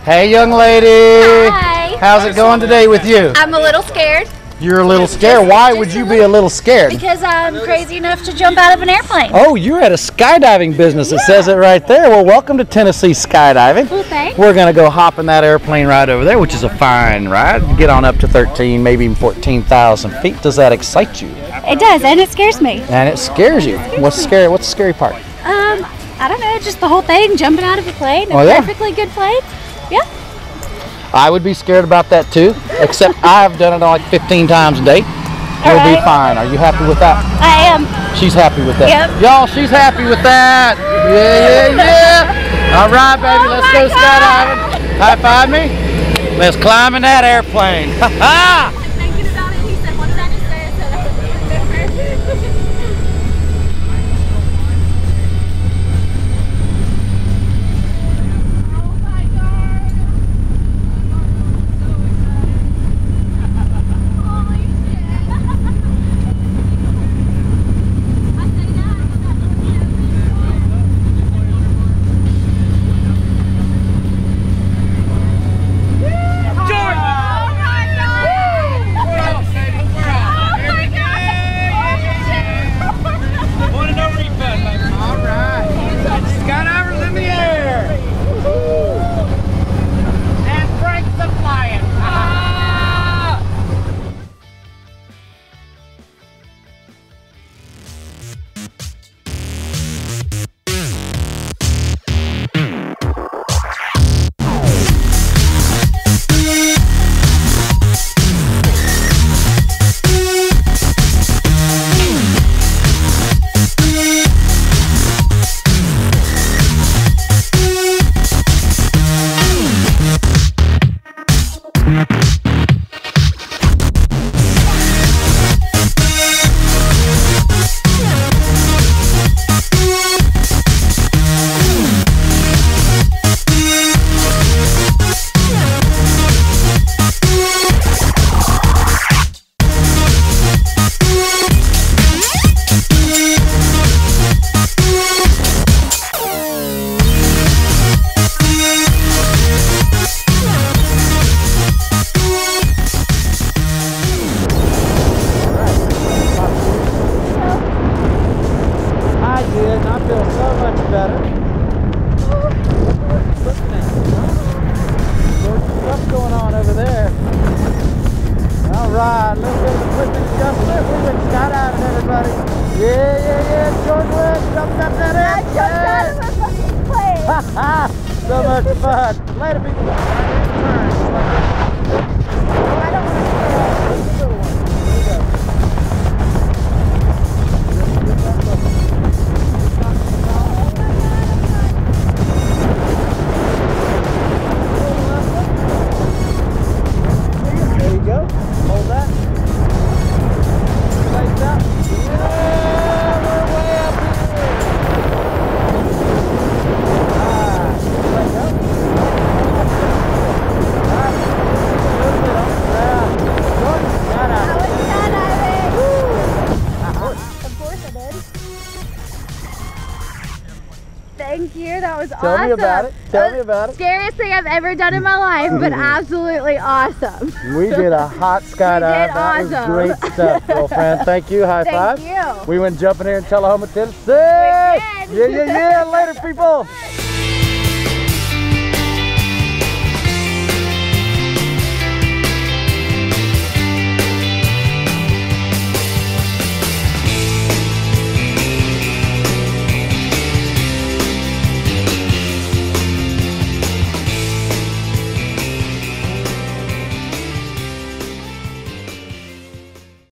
Hey, young lady. Hi. How's it going today with you? I'm a little scared. You're a little scared. Why would you be a little scared? Because I'm crazy enough to jump out of an airplane. Oh, you're at a skydiving business. It says it right there. Well, welcome to Tennessee Skydiving. Well, thanks. We're going to go hop in that airplane right over there, which is a fine ride. You get on up to 13, maybe even 14,000 feet. Does that excite you? It does, and it scares me. And it scares you. What's scary? What's the scary part? I don't know, just the whole thing, jumping out of a plane, a perfectly good plane. Yeah. I would be scared about that too, except I've done it like 15 times a day. You'll be fine. Are you happy with that? I am. She's happy with that. Yep. Y'all, she's happy with that. Yeah. All right, baby, let's go skydiving. High five me. Let's climb in that airplane. Ha ha! Thinking about it, he said, what did I just say? I said, I don't remember. Alright, a little bit of a twist and adjustment. We've been skydiving, everybody. Yeah. Jordan Woods jumping up that air. I jumped out of a fucking plane. Ha ha! So much fun. Later, people. I don't want Thank you, that was awesome. Tell me about it. Tell me about it. Scariest thing I've ever done in my life, but absolutely awesome. We did a hot skydive. That was great stuff, girlfriend. Thank you. High five. Thank you. We went jumping here in Tullahoma, Tennessee. We did. Yeah. Later, people.